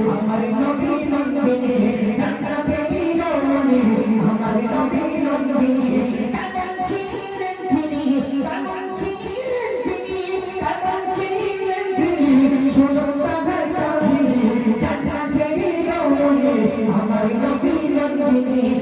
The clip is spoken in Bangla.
আমার নবী নন্দিনী যাত্রা পেরি রমণী আমার নবী নন্দিনী কাটান ছিলেন তিনি কাটান ছিলেন তিনি কাটান ছিলেন তিনি সুন্দর কাহিনী যাত্রা পেরি রমণী আমার নবী নন্দিনী